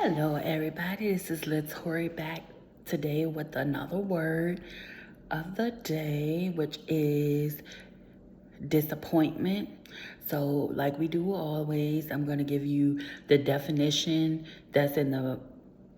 Hello, everybody. This is Latory back today with another word of the day, which is disappointment. So, like we do always, I'm going to give you the definition that's in the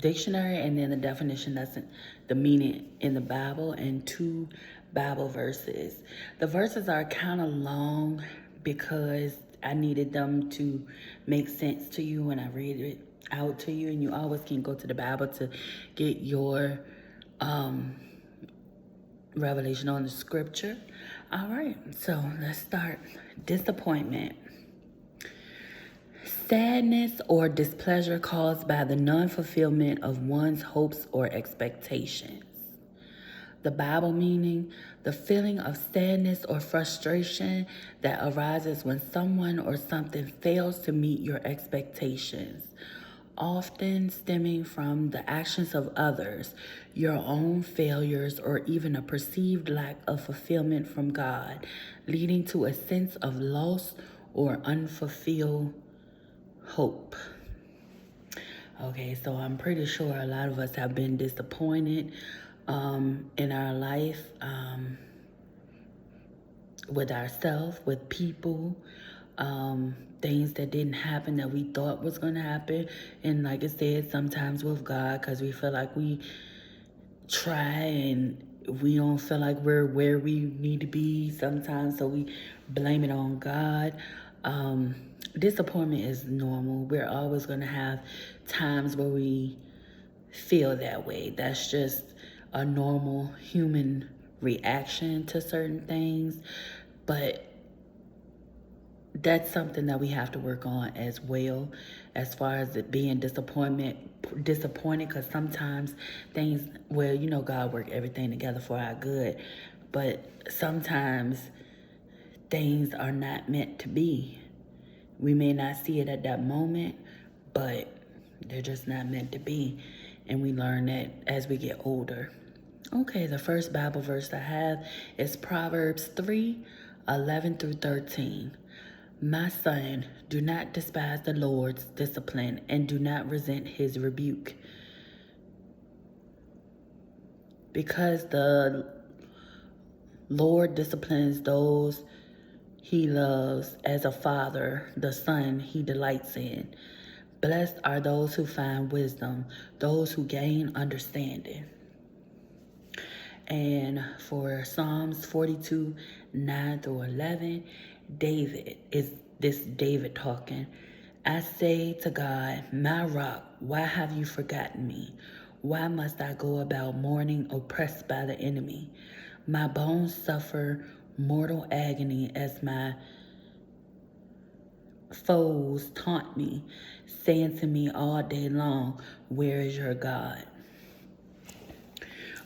dictionary and then the definition that's in the meaning in the Bible and two Bible verses. The verses are kind of long because I needed them to make sense to you when I read it out to you, and you always can go to the Bible to get your revelation on the scripture. All right, so let's start. Disappointment. Sadness or displeasure caused by the non-fulfillment of one's hopes or expectations. The Bible meaning, the feeling of sadness or frustration that arises when someone or something fails to meet your expectations, often stemming from the actions of others, your own failures, or even a perceived lack of fulfillment from God, leading to a sense of loss or unfulfilled hope. Okay, so I'm pretty sure a lot of us have been disappointed in our life, with ourselves, with people, things that didn't happen that we thought was going to happen. And like I said, sometimes with God, because we feel like we try and we don't feel like we're where we need to be sometimes, so we blame it on God. Disappointment is normal. We're always going to have times where we feel that way. That's just a normal human reaction to certain things, but that's something that we have to work on as well, as far as it being disappointed, because sometimes things, well, God work everything together for our good, but sometimes things are not meant to be. We may not see it at that moment, but they're just not meant to be, and we learn that as we get older. Okay, the first Bible verse I have is Proverbs 3:11-13. My son, do not despise the Lord's discipline and do not resent his rebuke. Because the Lord disciplines those he loves as a father, the son he delights in. Blessed are those who find wisdom, those who gain understanding. And for Psalms 42:9-11, David talking. I say to God, my rock, why have you forgotten me? Why must I go about mourning, oppressed by the enemy? My bones suffer mortal agony as my foes taunt me, saying to me all day long, where is your God?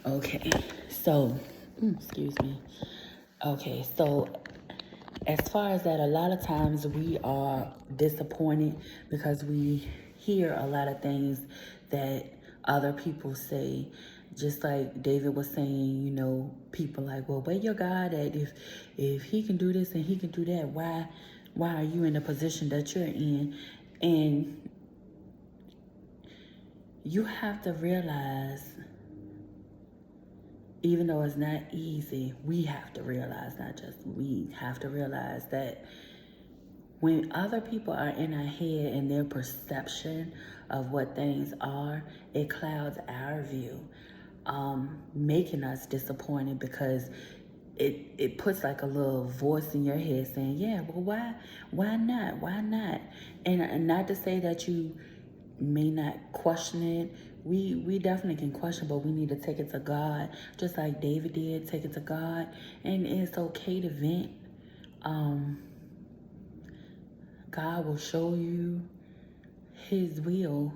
Okay, so, excuse me. Okay, so as far as that, a lot of times we are disappointed because we hear a lot of things that other people say. Just like David was saying, people like, well, where your God at? If he can do this and he can do that, why are you in the position that you're in? And you have to realize, even though it's not easy, we have to realize, not just we have to realize that when other people are in our head and their perception of what things are, it clouds our view, making us disappointed because it puts like a little voice in your head saying, yeah, well, why not? And not to say that you may not question it. We definitely can question, but we need to take it to God, just like David did. Take it to God, and it's okay to vent. God will show you his will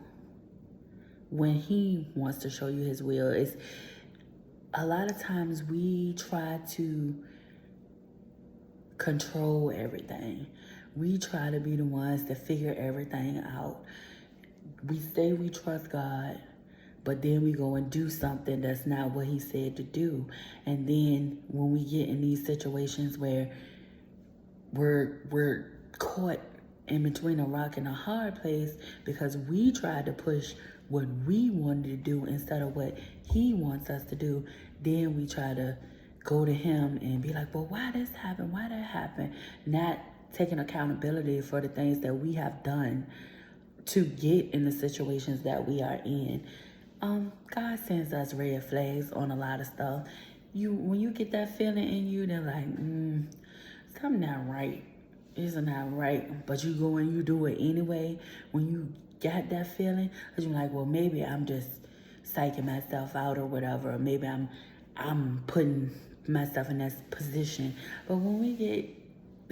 when he wants to show you his will. It's a lot of times we try to control everything. We try to be the ones that figure everything out. We say we trust God, but then we go and do something that's not what he said to do. And then when we get in these situations where we're caught in between a rock and a hard place because we tried to push what we wanted to do instead of what he wants us to do. Then we try to go to him and be like, well, why this happened? Why that happened? Not taking accountability for the things that we have done to get in the situations that we are in. God sends us red flags on a lot of stuff. When you get that feeling in you, they're like, something not right. It's not right. But you go and you do it anyway. When you got that feeling, because you're like, well, maybe I'm just psyching myself out or whatever. Or maybe I'm putting myself in that position. But when we get,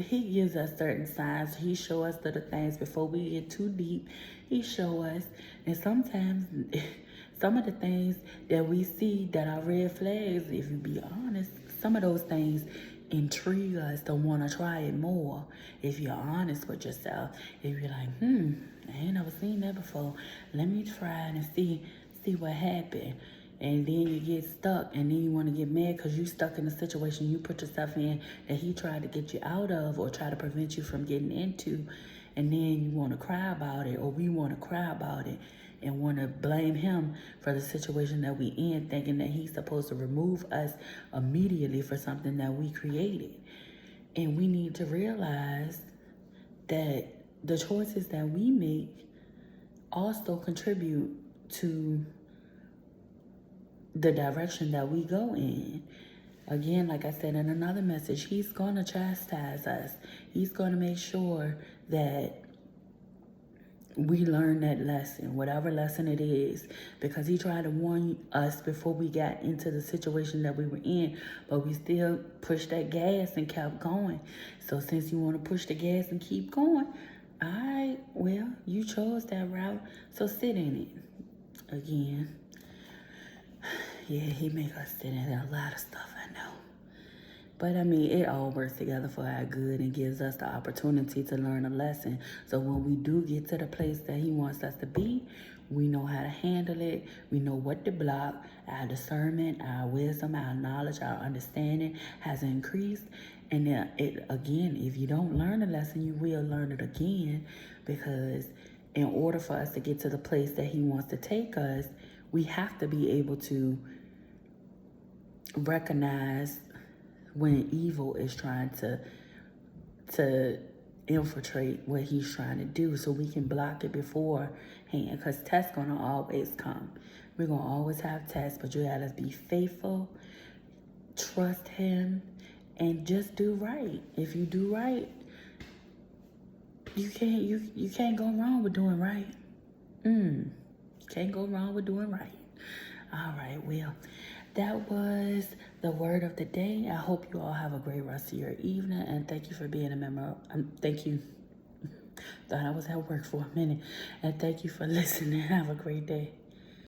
he gives us certain signs. He show us the things before we get too deep. He show us. And sometimes some of the things that we see that are red flags, if you be honest, some of those things intrigue us to want to try it more. If you're honest with yourself, if you're like, I ain't never seen that before. Let me try it and see what happened. And then you get stuck, and then you want to get mad because you stuck in a situation you put yourself in that he tried to get you out of or try to prevent you from getting into. And then you want to cry about it, or we want to cry about it and want to blame him for the situation that we in, thinking that he's supposed to remove us immediately for something that we created. And we need to realize that the choices that we make also contribute to the direction that we go in. Again, like I said in another message, he's going to chastise us. He's going to make sure that we learn that lesson, whatever lesson it is, because he tried to warn us before we got into the situation that we were in, but we still pushed that gas and kept going. So since you want to push the gas and keep going, all right, well, you chose that route, so sit in it. Again, yeah, he make us sit in a lot of stuff, I know. But I mean, it all works together for our good and gives us the opportunity to learn a lesson. So when we do get to the place that he wants us to be, we know how to handle it. We know what to block. Our discernment, our wisdom, our knowledge, our understanding has increased. And then again, if you don't learn a lesson, you will learn it again, because in order for us to get to the place that he wants to take us, we have to be able to recognize when evil is trying to infiltrate what he's trying to do, so we can block it beforehand, because tests gonna always come. We're gonna always have tests, but you gotta be faithful, trust him, and just do right. If you do right, you can't go wrong with doing right. Can't go wrong with doing right. All right, well, that was the word of the day. I hope you all have a great rest of your evening, and thank you for being a member. Thank you. Thought I was at work for a minute. And thank you for listening. Have a great day.